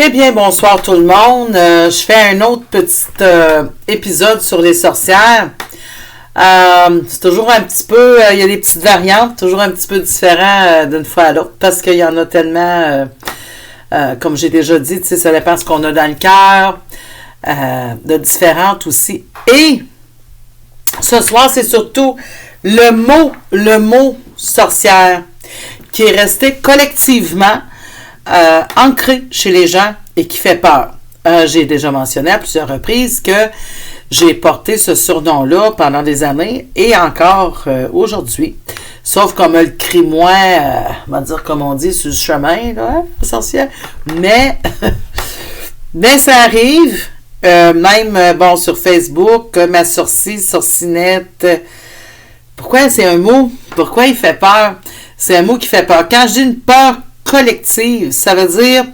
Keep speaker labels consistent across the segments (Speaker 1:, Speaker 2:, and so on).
Speaker 1: Eh bien, bonsoir tout le monde. Je fais un autre petit épisode sur les sorcières. C'est toujours un petit peu, il y a des petites variantes, toujours un petit peu différent d'une fois à l'autre, parce qu'il y en a tellement, comme j'ai déjà dit, tu sais, ça dépend de ce qu'on a dans le cœur, de différentes aussi. Et ce soir, c'est surtout le mot sorcière, qui est resté collectivement ancré chez les gens et qui fait peur. J'ai déjà mentionné à plusieurs reprises que j'ai porté ce surnom-là pendant des années et encore aujourd'hui. Sauf qu'on me le crie moins, on va dire comme on dit, sur le chemin, là, hein, sorcière. Mais ça arrive, même, bon, sur Facebook, ma sorcinette. Pourquoi c'est un mot? Pourquoi il fait peur? C'est un mot qui fait peur. Quand je dis une peur collective, ça veut dire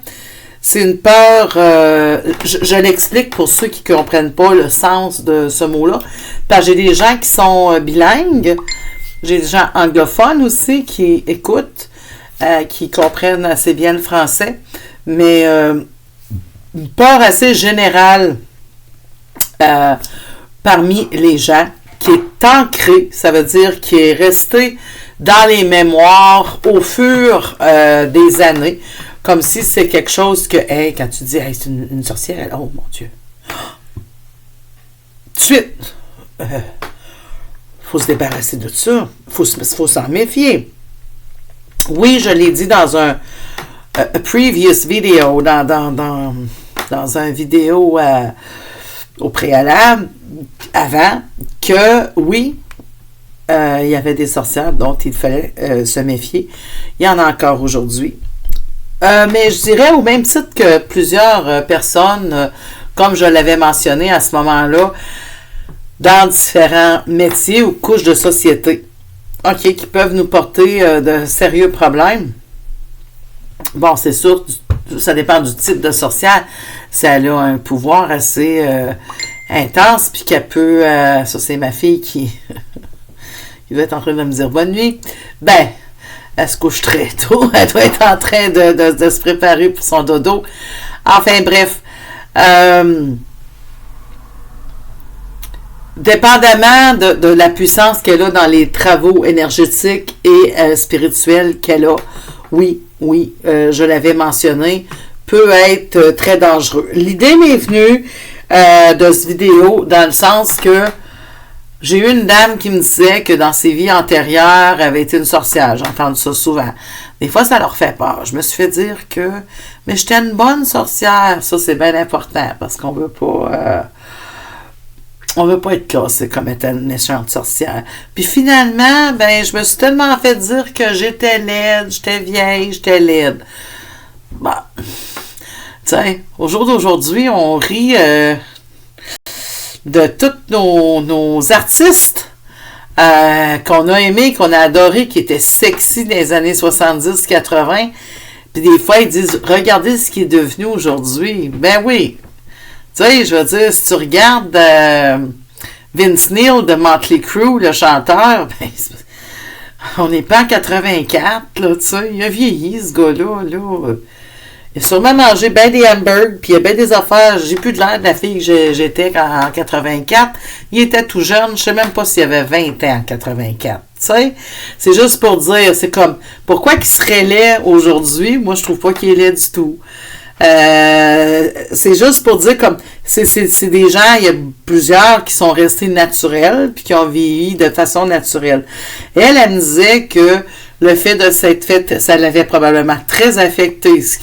Speaker 1: c'est une peur, je l'explique pour ceux qui ne comprennent pas le sens de ce mot-là, parce que j'ai des gens qui sont bilingues, j'ai des gens anglophones aussi qui écoutent, qui comprennent assez bien le français, mais une peur assez générale parmi les gens, qui est ancrée, ça veut dire qui est restée dans les mémoires au fur des années, comme si c'est quelque chose que, hey, quand tu dis, hey, c'est une sorcière, oh mon Dieu. Tout de suite, faut se débarrasser de ça. Faut s'en méfier. Oui, je l'ai dit dans un previous video, dans un vidéo au préalable, avant, que oui, il y avait des sorcières dont il fallait se méfier. Il y en a encore aujourd'hui. Mais je dirais au même titre que plusieurs personnes, comme je l'avais mentionné à ce moment-là, dans différents métiers ou couches de société, OK, qui peuvent nous porter de sérieux problèmes. Bon, c'est sûr, ça dépend du type de sorcière. Si elle a un pouvoir assez intense, puis qu'elle peut... ça, c'est ma fille qui doit être en train de me dire bonne nuit. Ben, elle se couche très tôt. Elle doit être en train de se préparer pour son dodo. Enfin, bref. Dépendamment de la puissance qu'elle a dans les travaux énergétiques et spirituels qu'elle a, oui, je l'avais mentionné, peut être très dangereux. L'idée m'est venue de cette vidéo dans le sens que j'ai eu une dame qui me disait que dans ses vies antérieures, elle avait été une sorcière. J'ai entendu ça souvent. Des fois, ça leur fait peur. Je me suis fait dire que, mais j'étais une bonne sorcière. Ça, c'est bien important parce qu'on veut pas être classé comme étant une méchante sorcière. Puis finalement, ben, je me suis tellement fait dire que j'étais laide, j'étais vieille, j'étais laide. Bah, tiens, au jour d'aujourd'hui, on rit de tous nos artistes qu'on a aimés, qu'on a adorés, qui étaient sexy dans les années 70-80. Puis des fois, ils disent, regardez ce qui est devenu aujourd'hui. Ben oui. Tu sais, je veux dire, si tu regardes Vince Neil de Motley Crue, le chanteur, ben, on n'est pas en 84, là, tu sais. Il a vieilli, ce gars-là, là. Il a sûrement mangé bien des hamburgers, puis il y a bien des affaires. J'ai plus de l'air de la fille que j'étais en 84. Il était tout jeune. Je ne sais même pas s'il avait 20 ans en 84. Tu sais, c'est juste pour dire, c'est comme, pourquoi qu'il serait laid aujourd'hui? Moi, je trouve pas qu'il est laid du tout. C'est juste pour dire, comme, c'est des gens, il y a plusieurs qui sont restés naturels, puis qui ont vieilli de façon naturelle. Elle me disait que le fait de s'être fait, ça l'avait probablement très affecté. Ce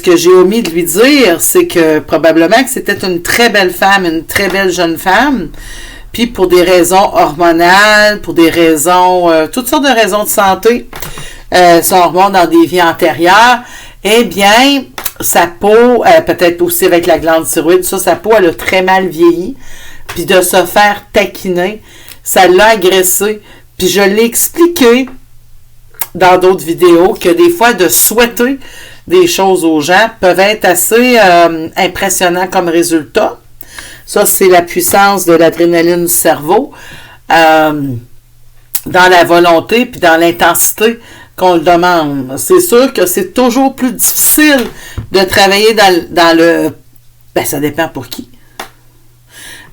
Speaker 1: que j'ai omis de lui dire, c'est que probablement que c'était une très belle femme, une très belle jeune femme, puis pour des raisons hormonales, pour des raisons, toutes sortes de raisons de santé, son hormone dans des vies antérieures, eh bien, sa peau, peut-être aussi avec la glande thyroïde, sa peau, elle a très mal vieilli, puis de se faire taquiner, ça l'a agressé. Puis je l'ai expliqué dans d'autres vidéos que des fois, de souhaiter des choses aux gens peuvent être assez impressionnants comme résultat. Ça, c'est la puissance de l'adrénaline du cerveau dans la volonté puis dans l'intensité qu'on le demande. C'est sûr que c'est toujours plus difficile de travailler dans le... Ben, ça dépend pour qui.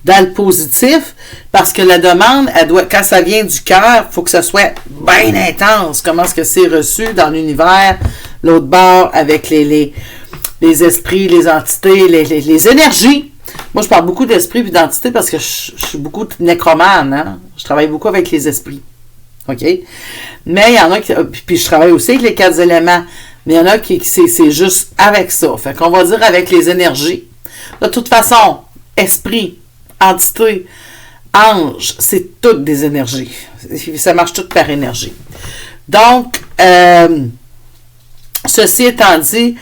Speaker 1: Dans le positif, parce que la demande, elle doit, quand ça vient du cœur, il faut que ça soit bien intense. Comment est-ce que c'est reçu dans l'univers, l'autre bord, avec les esprits, les entités, les énergies. Moi, je parle beaucoup d'esprit et d'entité parce que je suis beaucoup nécromane. Hein? Je travaille beaucoup avec les esprits. OK? Mais il y en a qui... Puis je travaille aussi avec les 4 éléments. Mais il y en a qui c'est juste avec ça. Fait qu'on va dire avec les énergies. De toute façon, esprit, entité, ange, c'est toutes des énergies. Ça marche tout par énergie. Donc, ceci étant dit,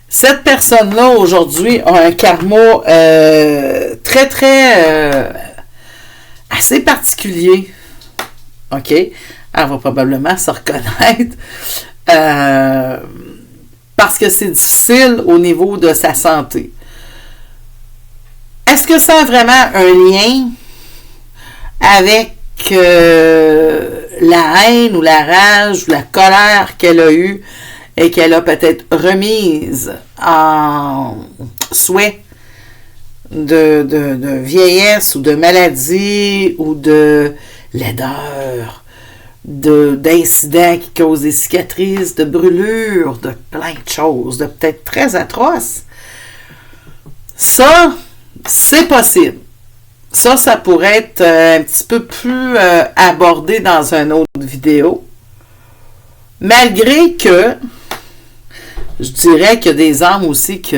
Speaker 1: cette personne-là, aujourd'hui, a un karma très, très assez particulier. OK? Elle va probablement se reconnaître. Parce que c'est difficile au niveau de sa santé. Est-ce que ça a vraiment un lien avec la haine ou la rage ou la colère qu'elle a eue et qu'elle a peut-être remise en souhait de vieillesse ou de maladie ou de laideur, d'incidents qui causent des cicatrices, de brûlures, de plein de choses, de peut-être très atroces? Ça, c'est possible. Ça pourrait être un petit peu plus abordé dans une autre vidéo. Malgré que, je dirais qu'il y a des âmes aussi qui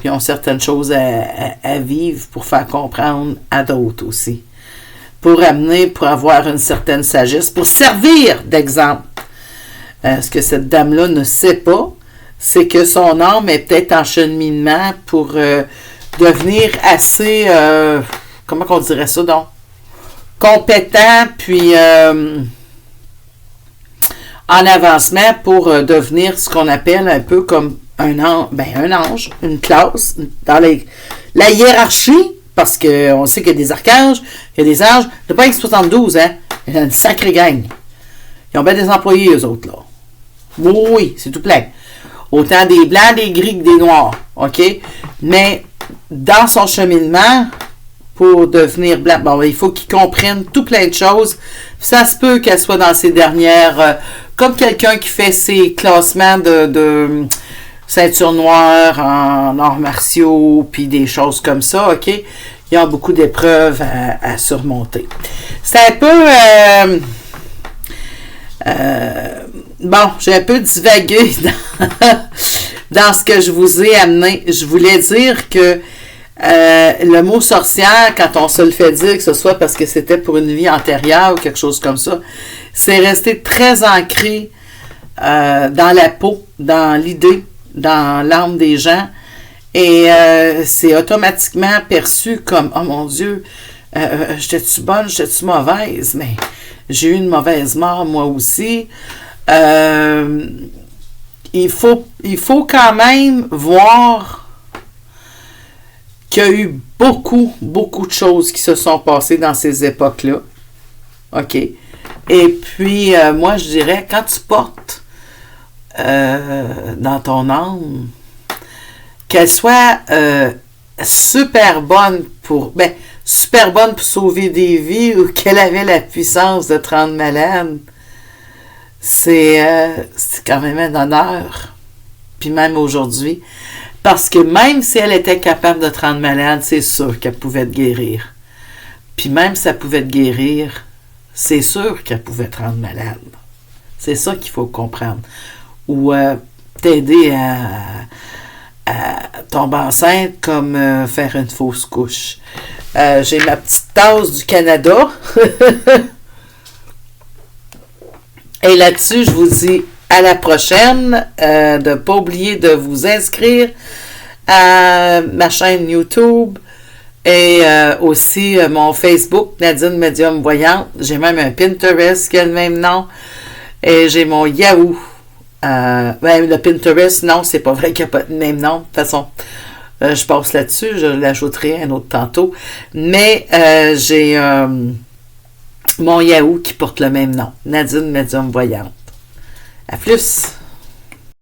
Speaker 1: ont certaines choses à vivre pour faire comprendre à d'autres aussi. Pour avoir une certaine sagesse, pour servir d'exemple. Ce que cette dame-là ne sait pas, c'est que son âme est peut-être en cheminement pour devenir assez, comment on dirait ça donc, compétent, puis en avancement pour devenir ce qu'on appelle un peu comme un ange, une classe, dans la hiérarchie, parce qu'on sait qu'il y a des archanges, il y a des anges, il n'y a pas X72, hein, il y a une sacrée gang. Ils ont bien des employés, eux autres, là. Oui, c'est tout plein. Autant des blancs, des gris que des noirs, OK? Mais dans son cheminement, pour devenir blanc, il faut qu'il comprenne tout plein de choses. Ça se peut qu'elle soit dans ses dernières... comme quelqu'un qui fait ses classements de ceinture noire en arts martiaux, puis des choses comme ça, OK? Il y a beaucoup d'épreuves à surmonter. C'est un peu... j'ai un peu divagué dans ce que je vous ai amené. Je voulais dire que le mot sorcière, quand on se le fait dire, que ce soit parce que c'était pour une vie antérieure ou quelque chose comme ça, c'est resté très ancré dans la peau, dans l'idée, dans l'âme des gens. Et c'est automatiquement perçu comme « Oh mon Dieu, j'étais-tu bonne, j'étais-tu mauvaise? » Mais j'ai eu une mauvaise mort, moi aussi. Il faut quand même voir qu'il y a eu beaucoup, beaucoup de choses qui se sont passées dans ces époques-là. OK? Et puis, moi, je dirais, quand tu portes dans ton âme, qu'elle soit super bonne pour sauver des vies ou qu'elle avait la puissance de te rendre malade, c'est quand même un honneur. Puis même aujourd'hui. Parce que même si elle était capable de te rendre malade, c'est sûr qu'elle pouvait te guérir. Puis même si elle pouvait te guérir, c'est sûr qu'elle pouvait te rendre malade. C'est ça qu'il faut comprendre. Ou t'aider à tomber enceinte comme faire une fausse couche. J'ai ma petite tasse du Canada. Et là-dessus, je vous dis à la prochaine. De ne pas oublier de vous inscrire à ma chaîne YouTube et aussi mon Facebook, Nadine Médium Voyante. J'ai même un Pinterest qui a le même nom. Et j'ai mon Yahoo. Le Pinterest, non, c'est pas vrai qu'il n'y a pas le même nom. De toute façon, je passe là-dessus. Je l'ajouterai un autre tantôt. Mais j'ai mon Yahoo qui porte le même nom. Nadine Médium Voyante. À plus!